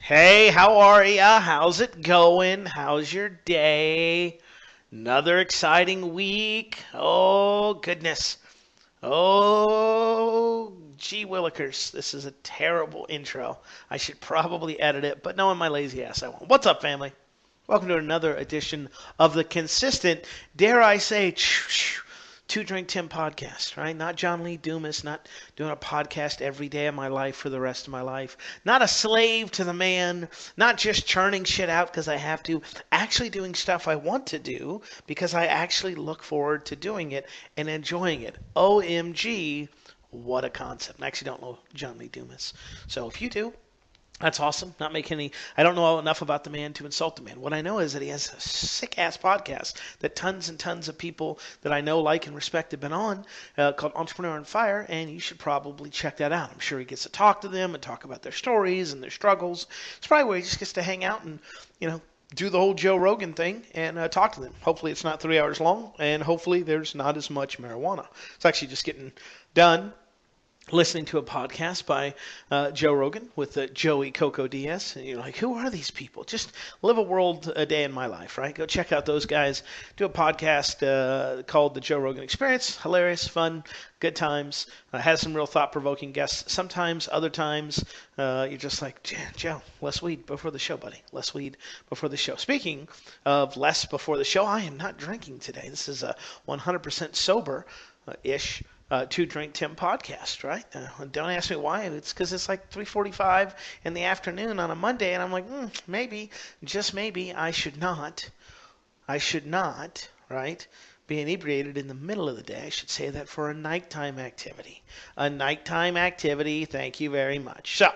Hey, how are ya? How's it going? How's your day? Another exciting week. Oh, goodness. Oh, gee willikers. This is a terrible intro. I should probably edit it, but knowing my lazy ass, I won't. What's up, family? Welcome to another edition of the consistent, dare I say, Two Drink Tim podcast, right? Not John Lee Dumas, not doing a podcast every day of my life for the rest of my life. Not a slave to the man, not just churning shit out because I have to. Actually doing stuff I want to do because I actually look forward to doing it and enjoying it. OMG, what a concept. I actually don't know John Lee Dumas. So if you do, that's awesome. Not making any. I don't know enough about the man to insult the man. What I know is that he has a sick ass podcast that tons and tons of people that I know, like, and respect have been on, called Entrepreneur on Fire, and you should probably check that out. I'm sure he gets to talk to them and talk about their stories and their struggles. It's probably where he just gets to hang out and, do the whole Joe Rogan thing and talk to them. Hopefully it's not 3 hours long, and hopefully there's not as much marijuana. It's actually just getting done listening to a podcast by Joe Rogan with Joey Coco Diaz. And you're like, who are these people? Just live a world a day in my life, right? Go check out those guys. Do a podcast called The Joe Rogan Experience. Hilarious, fun, good times. Has some real thought-provoking guests sometimes. Other times, you're just like, Joe, less weed before the show, buddy. Less weed before the show. Speaking of less before the show, I am not drinking today. This is a 100% sober-ish Two Drink Tim podcast, right? Don't ask me why. It's because it's like 3:45 in the afternoon on a Monday, and I'm like, maybe, just maybe, I should not, right, be inebriated in the middle of the day. I should say that for a nighttime activity. A nighttime activity, thank you very much. So,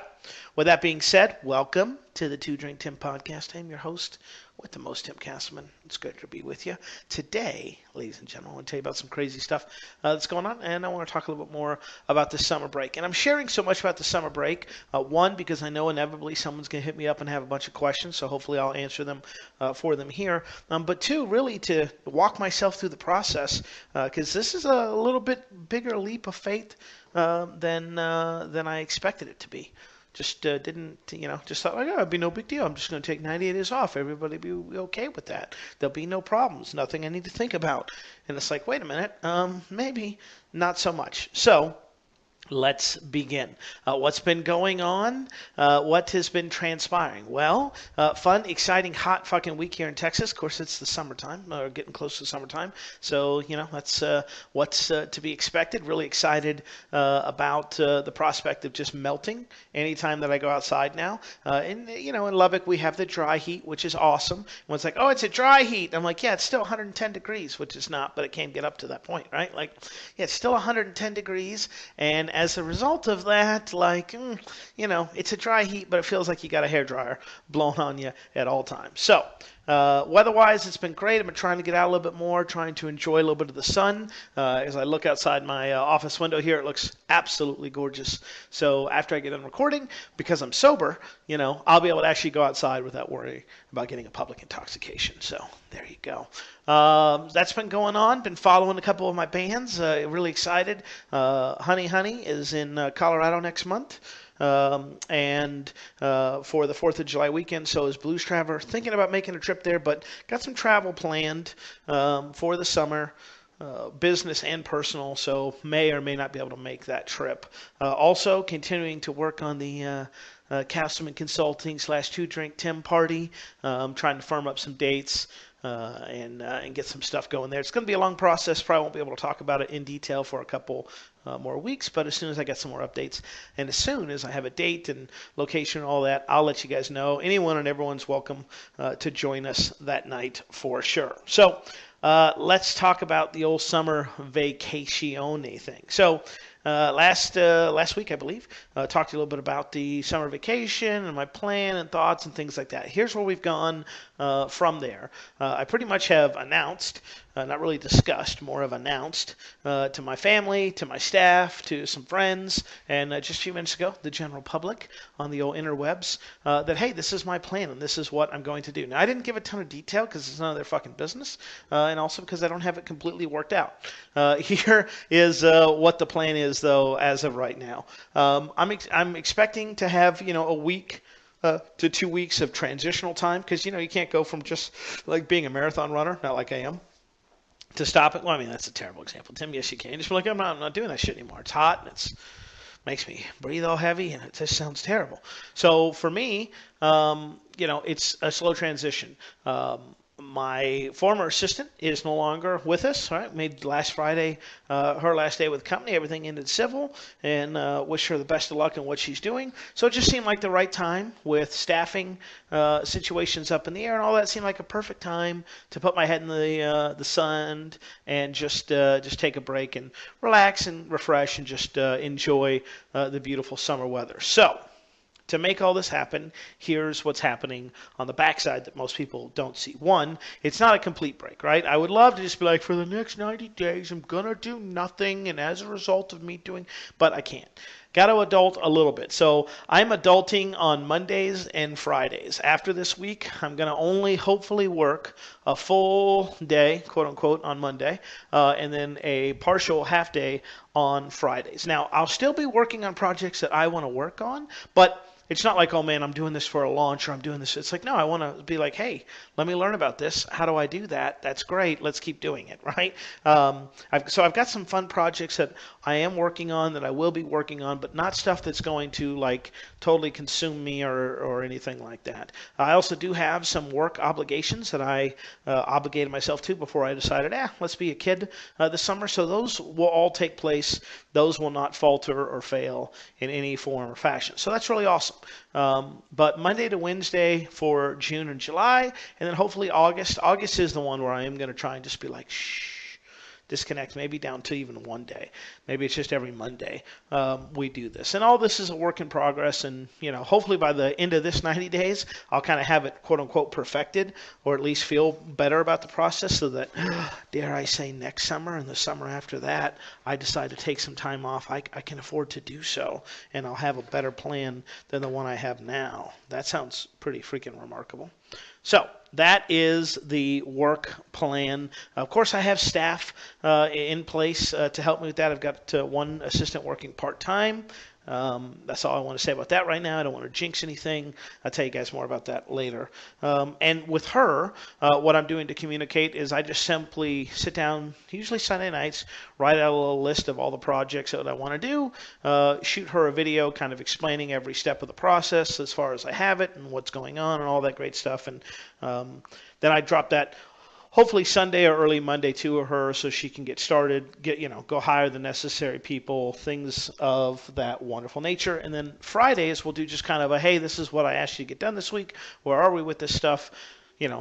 with that being said, welcome to the Two Drink Tim podcast. I'm your host with the most, Tim Castleman. It's good to be with you. Today, ladies and gentlemen, I want to tell you about some crazy stuff that's going on, and I want to talk a little bit more about the summer break. And I'm sharing so much about the summer break, one, because I know inevitably someone's going to hit me up and have a bunch of questions, so hopefully I'll answer them for them here. But two, really to walk myself through the process, because this is a little bit bigger leap of faith than I expected it to be. Just didn't, just thought, oh, it'd be no big deal. I'm just going to take 98 days off. Everybody be okay with that. There'll be no problems. Nothing I need to think about. And it's like, wait a minute, maybe not so much. So let's begin. What's been going on? What has been transpiring? Well, fun, exciting, hot fucking week here in Texas. Of course, it's the summertime, or getting close to summertime. So, that's what's to be expected. Really excited about the prospect of just melting anytime that I go outside now. In Lubbock, we have the dry heat, which is awesome. And it's like, oh, it's a dry heat. I'm like, yeah, it's still 110 degrees, which is not, but it can get up to that point, right? Like, yeah, it's still 110 degrees, and as a result of that, it's a dry heat, but it feels like you got a hairdryer blowing on you at all times. So, weather-wise, it's been great. I've been trying to get out a little bit more, trying to enjoy a little bit of the sun. As I look outside my office window here, it looks absolutely gorgeous. So after I get done recording, because I'm sober, I'll be able to actually go outside without worrying about getting a public intoxication. So there you go. That's been going on. Been following a couple of my bands. Really excited. Honey Honey is in Colorado next month. And for the 4th of July weekend, so is Blues Traveler. Thinking about making a trip there, but got some travel planned for the summer. Business and personal, so may or may not be able to make that trip. Also, continuing to work on the Castleman Consulting / Two Drink Tim party. Trying to firm up some dates. And get some stuff going there. It's going to be a long process. Probably won't be able to talk about it in detail for a couple more weeks, but as soon as I get some more updates and as soon as I have a date and location and all that, I'll let you guys know. Anyone and everyone's welcome to join us that night for sure. So let's talk about the old summer vacacione thing. So last week, I believe, talked a little bit about the summer vacation and my plan and thoughts and things like that. Here's where we've gone from there. I pretty much have announced, not really discussed, more of announced to my family, to my staff, to some friends, and just a few minutes ago, the general public on the old interwebs, that, hey, this is my plan and this is what I'm going to do. Now, I didn't give a ton of detail because it's none of their fucking business, and also because I don't have it completely worked out. Here is what the plan is, though, as of right now. I'm expecting to have, a week to 2 weeks of transitional time because you can't go from just like being a marathon runner, not like I am, to stop it. Well, I mean that's a terrible example, Tim. Yes, you can. Just be like I'm not doing that shit anymore. It's hot and it's makes me breathe all heavy and it just sounds terrible. So for me, it's a slow transition. My former assistant is no longer with us. Right, made last Friday her last day with the company. Everything ended civil, and wish her the best of luck in what she's doing. So it just seemed like the right time with staffing situations up in the air and all that. Seemed like a perfect time to put my head in the sun and just take a break and relax and refresh and just enjoy the beautiful summer weather. So to make all this happen, here's what's happening on the backside that most people don't see. One, it's not a complete break, right? I would love to just be like, for the next 90 days, I'm going to do nothing, and as a result of me doing, but I can't. Got to adult a little bit. So I'm adulting on Mondays and Fridays. After this week, I'm going to only hopefully work a full day, quote unquote, on Monday, and then a partial half day on Fridays. Now, I'll still be working on projects that I want to work on, but it's not like, oh man, I'm doing this for a launch or I'm doing this. It's like, no, I want to be like, hey, let me learn about this. How do I do that? That's great. Let's keep doing it, right? I've got some fun projects that I am working on that I will be working on, but not stuff that's going to like totally consume me or anything like that. I also do have some work obligations that I obligated myself to before I decided, let's be a kid this summer. So those will all take place. Those will not falter or fail in any form or fashion. So that's really awesome. But Monday to Wednesday for June and July, and then hopefully August. August is the one where I am going to try and just be like, shh, disconnect, maybe down to even one day. Maybe it's just every Monday we do this. And all this is a work in progress, and hopefully by the end of this 90 days, I'll kind of have it quote unquote perfected, or at least feel better about the process, so that, dare I say, next summer and the summer after that, I decide to take some time off. I can afford to do so, and I'll have a better plan than the one I have now. That sounds pretty freaking remarkable. So that is the work plan. Of course, I have staff in place to help me with that. I've got one assistant working part-time. That's all I want to say about that right now. I don't want to jinx anything. I'll tell you guys more about that later. And with her, what I'm doing to communicate is I just simply sit down, usually Sunday nights, write out a little list of all the projects that I want to do, shoot her a video kind of explaining every step of the process as far as I have it and what's going on and all that great stuff. And then I drop that hopefully Sunday or early Monday to her so she can get started, go hire the necessary people, things of that wonderful nature. And then Fridays we'll do just kind of a, hey, this is what I asked you to get done this week. Where are we with this stuff?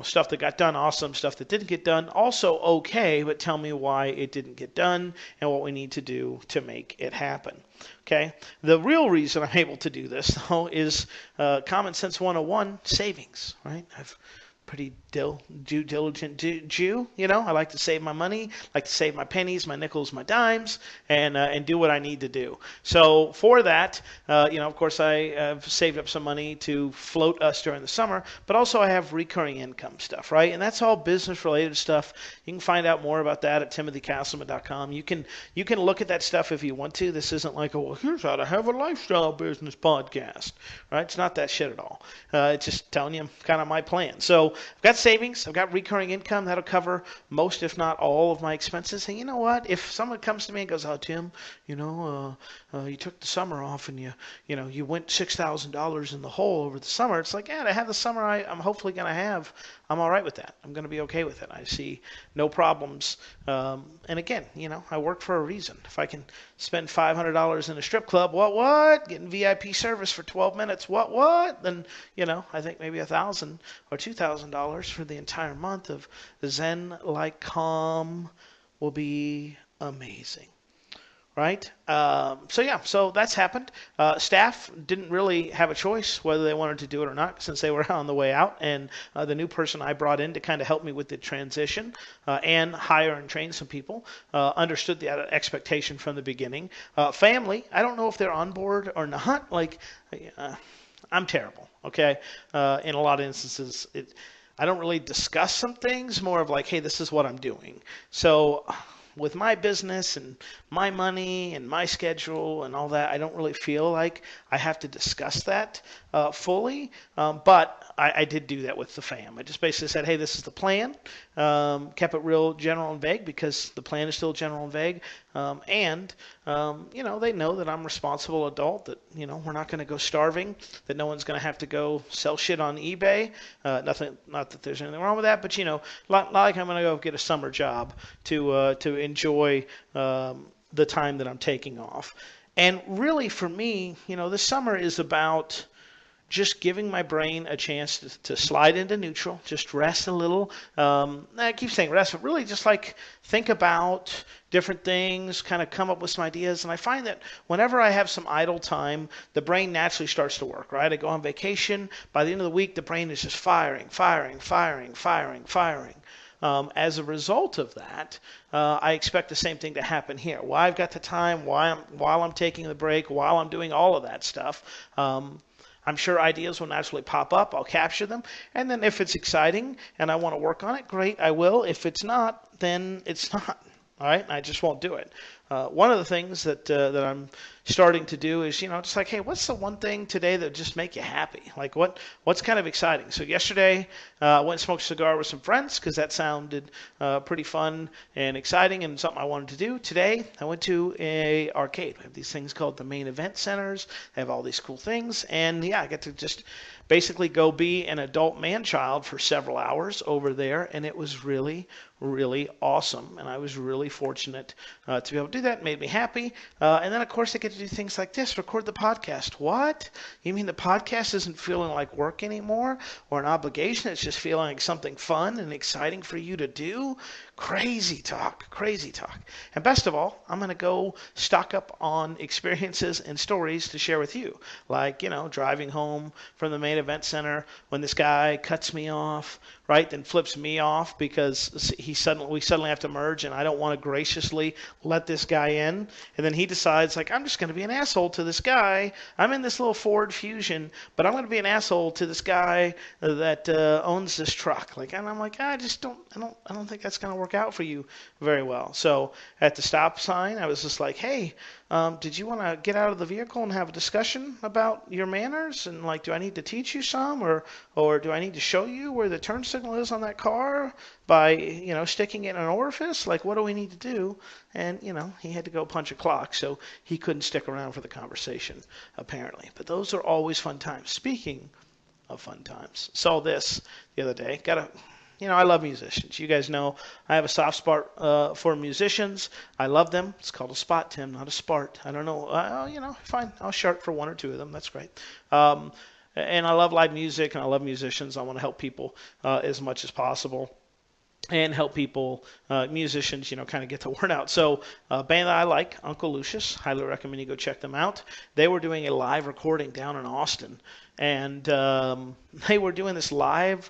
Stuff that got done, awesome. Stuff that didn't get done, also okay, but tell me why it didn't get done and what we need to do to make it happen. Okay? The real reason I'm able to do this, though, is Common Sense 101, savings, right? I've pretty diligent Jew, I like to save my money, like to save my pennies, my nickels, my dimes, and do what I need to do. So for that, of course, I have saved up some money to float us during the summer, but also I have recurring income stuff, right? And that's all business-related stuff. You can find out more about that at timothycastleman.com. You can look at that stuff if you want to. This isn't like, well, here's how to have a lifestyle business podcast, right? It's not that shit at all. It's just telling you kind of my plan. So I've got savings. I've got recurring income. That'll cover most, if not all, of my expenses. And you know what? If someone comes to me and goes, oh, Tim, you took the summer off and you went $6,000 in the hole over the summer. It's like, to have the summer I'm hopefully going to have, I'm all right with that. I'm going to be okay with it. I see no problems. And again, I work for a reason. If I can spend $500 in a strip club, what? Getting VIP service for 12 minutes, what? Then, I think maybe $1,000 or $2,000 for the entire month of Zen-like calm will be amazing. Right? So that's happened. Staff didn't really have a choice whether they wanted to do it or not since they were on the way out. And the new person I brought in to kind of help me with the transition and hire and train some people understood the expectation from the beginning. Family, I don't know if they're on board or not. I'm terrible, okay? In a lot of instances, I don't really discuss some things, more of like, hey, this is what I'm doing. So with my business and my money and my schedule and all that, I don't really feel like I have to discuss that fully. But I did do that with the fam. I just basically said, hey, this is the plan. Kept it real general and vague because the plan is still general and vague. They know that I'm a responsible adult, that, we're not going to go starving, that no one's going to have to go sell shit on eBay. Nothing, not that there's anything wrong with that, but, not like I'm going to go get a summer job to enjoy the time that I'm taking off. And really, for me, this summer is about just giving my brain a chance to slide into neutral, just rest a little. I keep saying rest, but really just like think about different things, kind of come up with some ideas. And I find that whenever I have some idle time, the brain naturally starts to work, right? I go on vacation. By the end of the week, the brain is just firing. As a result of that, I expect the same thing to happen here. While I've got the time, while I'm taking the break, while I'm doing all of that stuff, I'm sure ideas will naturally pop up. I'll capture them. And then if it's exciting and I want to work on it, great, I will. If it's not, then it's not. All right? I just won't do it. One of the things that I'm starting to do is, just like, hey, what's the one thing today that would just make you happy? Like, what's kind of exciting? So yesterday, I went and smoked a cigar with some friends because that sounded pretty fun and exciting and something I wanted to do. Today, I went to a arcade. We have these things called the main event centers. They have all these cool things. And, yeah, I get to just basically go be an adult man-child for several hours over there, and it was really, really awesome. And I was really fortunate to be able to do that. It made me happy. And then, of course, I get to do things like this, record the podcast. What? You mean the podcast isn't feeling like work anymore or an obligation? It's just feeling like something fun and exciting for you to do? Crazy talk, crazy talk. And best of all, I'm going to go stock up on experiences and stories to share with you. Like, driving home from the main event center when this guy cuts me off, right, then flips me off because we suddenly have to merge and I don't want to graciously let this guy in. And then he decides, like, I'm just going to be an asshole to this guy. I'm in this little Ford Fusion, but I'm going to be an asshole to this guy that owns this truck. Like, and I'm like, I don't think that's going to work out for you very well. So at the stop sign, I was just like, hey, did you want to get out of the vehicle and have a discussion about your manners? And like, do I need to teach you some, or do I need to show you where the turn signal is on that car by, sticking it in an orifice? Like, what do we need to do? And, he had to go punch a clock, so he couldn't stick around for the conversation, apparently. But those are always fun times. Speaking of fun times, saw this the other day. I love musicians. You guys know I have a soft spot for musicians. I love them. It's called a spot, Tim, not a spart. I don't know. Fine. I'll shart for one or two of them. That's great. And I love live music, and I love musicians. I want to help people as much as possible and help people, musicians, kind of get the word out. So a band that I like, Uncle Lucius, highly recommend you go check them out. They were doing a live recording down in Austin, and they were doing this live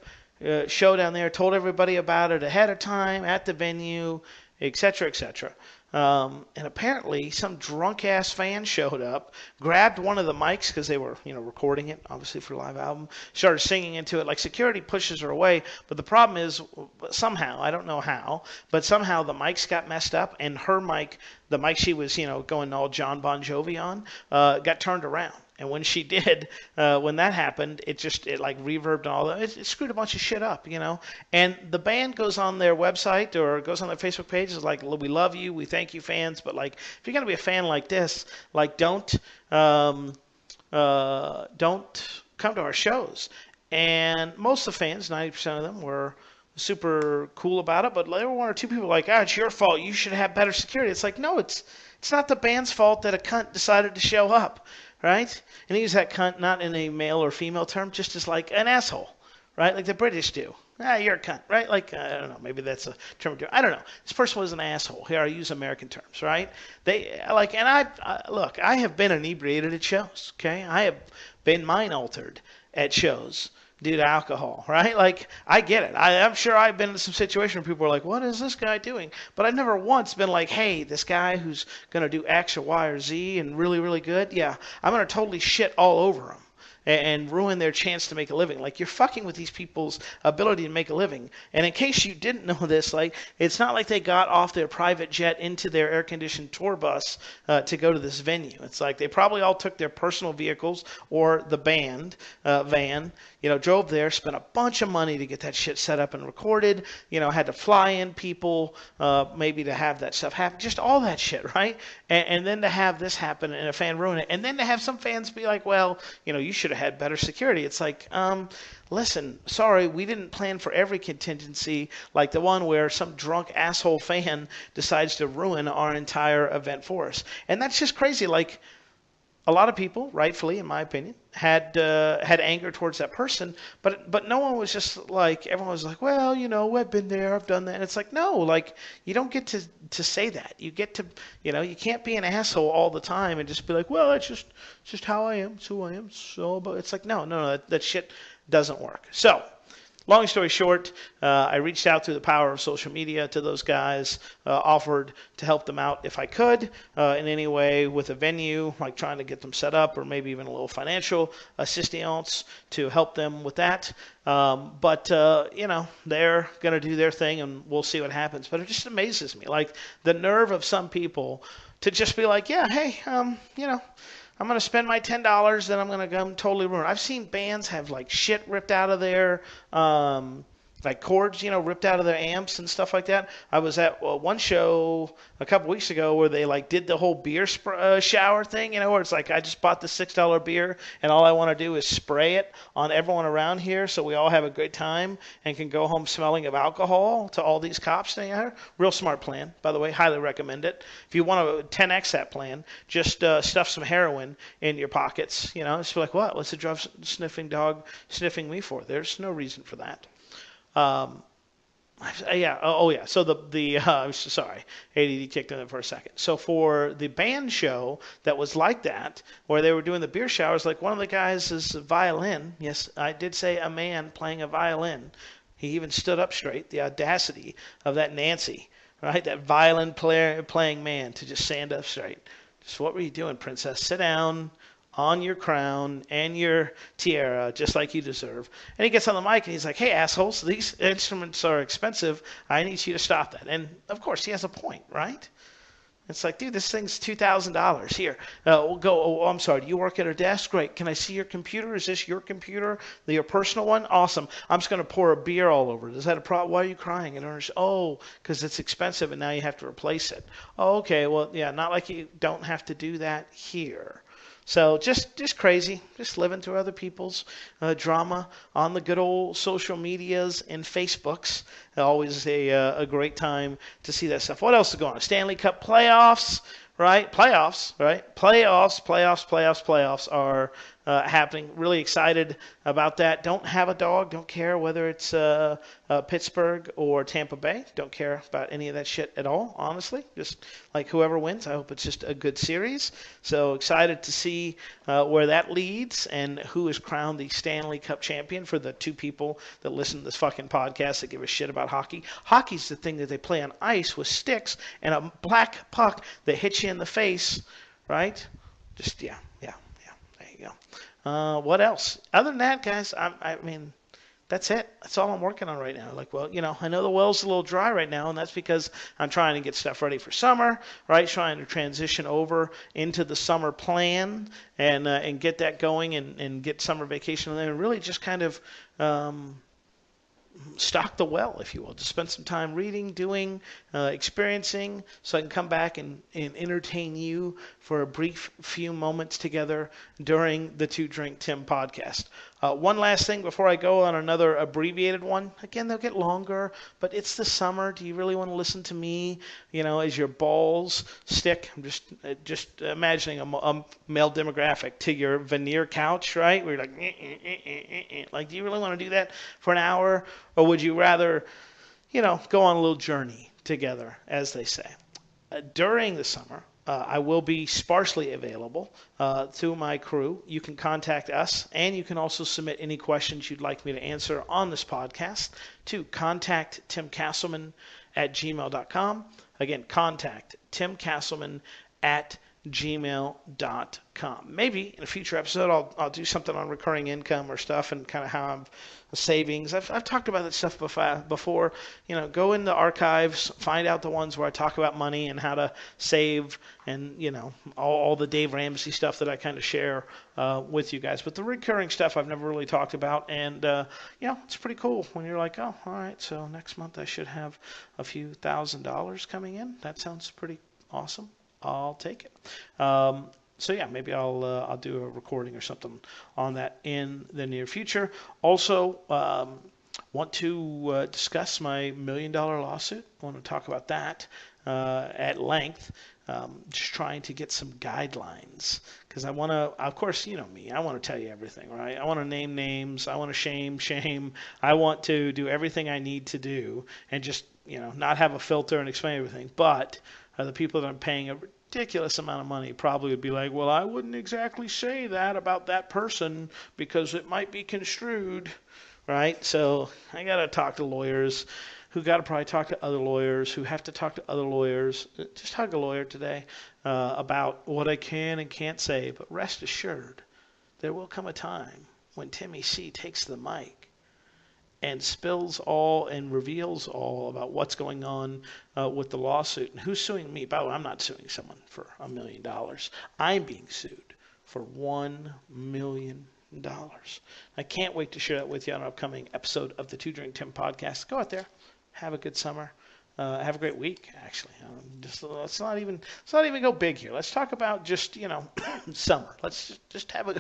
show down there, told everybody about it ahead of time at the venue, etc., etc. And apparently some drunk-ass fan showed up, grabbed one of the mics because they were, recording it, obviously for a live album, started singing into it. Like, security pushes her away, but the problem is somehow, I don't know how, but somehow the mics got messed up, and her mic, the mic she was, going all John Bon Jovi on, got turned around. And when she did, when that happened, it like reverbed and all that. It screwed a bunch of shit up, And the band goes on their website or goes on their Facebook page. It's like, we love you, we thank you, fans. But like, if you're gonna be a fan like this, like, don't come to our shows. And most of the fans, 90% of them, were super cool about it. But there were one or two people like, it's your fault. You should have better security. It's like, no, it's not the band's fault that a cunt decided to show up. Right? And he used that cunt not in a male or female term, just as like an asshole, right? Like the British do. You're a cunt, right? Like, I don't know, maybe that's a term. I don't know. This person was an asshole. Here, I use American terms, right? Look, I have been inebriated at shows, okay? I have been mind altered at shows due to alcohol, right? Like, I get it. I'm sure I've been in some situation where people are like, what is this guy doing? But I've never once been like, hey, this guy who's going to do X or Y or Z and really, really good, yeah, I'm going to totally shit all over him and ruin their chance to make a living. Like, you're fucking with these people's ability to make a living. And in case you didn't know this, like, it's not like they got off their private jet into their air-conditioned tour bus to go to this venue. It's like they probably all took their personal vehicles or the band van, drove there, spent a bunch of money to get that shit set up and recorded, had to fly in people, maybe to have that stuff happen, just all that shit, right? And then to have this happen and a fan ruin it, and then to have some fans be like, well, you should have had better security. It's like, listen, sorry, we didn't plan for every contingency, like the one where some drunk asshole fan decides to ruin our entire event for us. And that's just crazy. Like, a lot of people, rightfully, in my opinion, had anger towards that person, but no one was just like, everyone was like, well, I've been there, I've done that. And it's like, no, like, you don't get to say that. You get to, you can't be an asshole all the time and just be like, well, it's just how I am, it's who I am. So, but it's like, no, that shit doesn't work. So, long story short, I reached out through the power of social media to those guys, offered to help them out if I could in any way with a venue, like trying to get them set up or maybe even a little financial assistance to help them with that. But they're going to do their thing and we'll see what happens. But it just amazes me, like the nerve of some people to just be like, yeah, hey, I'm going to spend my $10, then I'm going to go totally ruin. I've seen bands have like shit ripped out of their like cords, ripped out of their amps and stuff like that. I was at one show a couple weeks ago where they like did the whole beer shower thing, where it's like I just bought the $6 beer and all I want to do is spray it on everyone around here so we all have a good time and can go home smelling of alcohol to all these cops staying out here. Real smart plan, by the way. Highly recommend it. If you want to 10x that plan, just stuff some heroin in your pockets. Just be like, what? What's the drug sniffing dog sniffing me for? There's no reason for that. Yeah. So sorry, ADD kicked in for a second. So for the band show that was like that, where they were doing the beer showers, like one of the guys is a violin. Yes, I did say a man playing a violin. He even stood up straight. The audacity of that Nancy, right? That violin playing man to just stand up straight. Just what were you doing, princess? Sit down on your crown and your tiara, just like you deserve. And he gets on the mic and he's like, hey, assholes, these instruments are expensive. I need you to stop that. And, of course, he has a point, right? It's like, dude, this thing's $2,000. Here, we'll go. Oh, I'm sorry. Do you work at a desk? Great. Can I see your computer? Is this your computer? Your personal one? Awesome. I'm just going to pour a beer all over it. Is that a problem? Why are you crying? And oh, because it's expensive and now you have to replace it. Oh, okay. Well, yeah, not like you don't have to do that here. So just crazy, just living through other people's drama on the good old social medias and Facebooks. Always a great time to see that stuff. What else is going on? Stanley Cup playoffs, right? Playoffs are happening. Really excited about that. Don't have a dog. Don't care whether it's Pittsburgh or Tampa Bay. Don't care about any of that shit at all, honestly. Just like whoever wins. I hope it's just a good series. So excited to see where that leads and who is crowned the Stanley Cup champion for the two people that listen to this fucking podcast that give a shit about hockey. Hockey's the thing that they play on ice with sticks and a black puck that hits you in the face, right? Just, yeah. There you go. What else? Other than that, guys, I mean, that's it. That's all I'm working on right now. Like, well, I know the well's a little dry right now, and that's because I'm trying to get stuff ready for summer, right? Trying to transition over into the summer plan and get that going and get summer vacation and then really just kind of stock the well, if you will. Just spend some time reading, doing, experiencing, so I can come back and entertain you for a brief few moments together during the Two Drink Tim podcast. One last thing before I go on another abbreviated one. Again, they'll get longer, but it's the summer. Do you really want to listen to me, as your balls stick? I'm just imagining a male demographic to your veneer couch, right? Where you're like, like, do you really want to do that for an hour? Or would you rather, go on a little journey together, as they say? During the summer, I will be sparsely available through my crew. You can contact us, and you can also submit any questions you'd like me to answer on this podcast to contact timcastleman@gmail.com. Again, contact timcastleman@gmail.com. gmail.com. Maybe in a future episode I'll do something on recurring income or stuff and kind of how I'm savings. I've talked about that stuff before. Go in the archives, find out the ones where I talk about money and how to save, and all the Dave Ramsey stuff that I kind of share with you guys. But the recurring stuff I've never really talked about, and it's pretty cool when you're like, oh, all right, so next month I should have a few $1,000s coming in. That sounds pretty awesome. I'll take it. So yeah, maybe I'll do a recording or something on that in the near future. Also, want to discuss my $1 million lawsuit. I want to talk about that at length. Just trying to get some guidelines because I want to. Of course, you know me. I want to tell you everything, right? I want to name names. I want to shame. I want to do everything I need to do and just not have a filter and explain everything. But the people that I'm paying a ridiculous amount of money probably would be like, well, I wouldn't exactly say that about that person because it might be construed, right? So I got to talk to lawyers who got to probably talk to other lawyers who have to talk to other lawyers. Just hug a lawyer today about what I can and can't say. But rest assured, there will come a time when Timmy C takes the mic and spills all and reveals all about what's going on with the lawsuit. And who's suing me? By the way, I'm not suing someone for $1 million. I'm being sued for $1 million. I can't wait to share that with you on an upcoming episode of the Two Drink Tim podcast. Go out there, have a good summer. Have a great week, actually. Let's not even go big here. Let's talk about just summer. Let's just have a.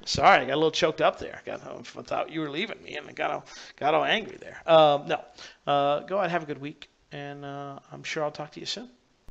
Sorry, I got a little choked up there. I thought you were leaving me, and I got all angry there. No, go out, have a good week, and I'm sure I'll talk to you soon.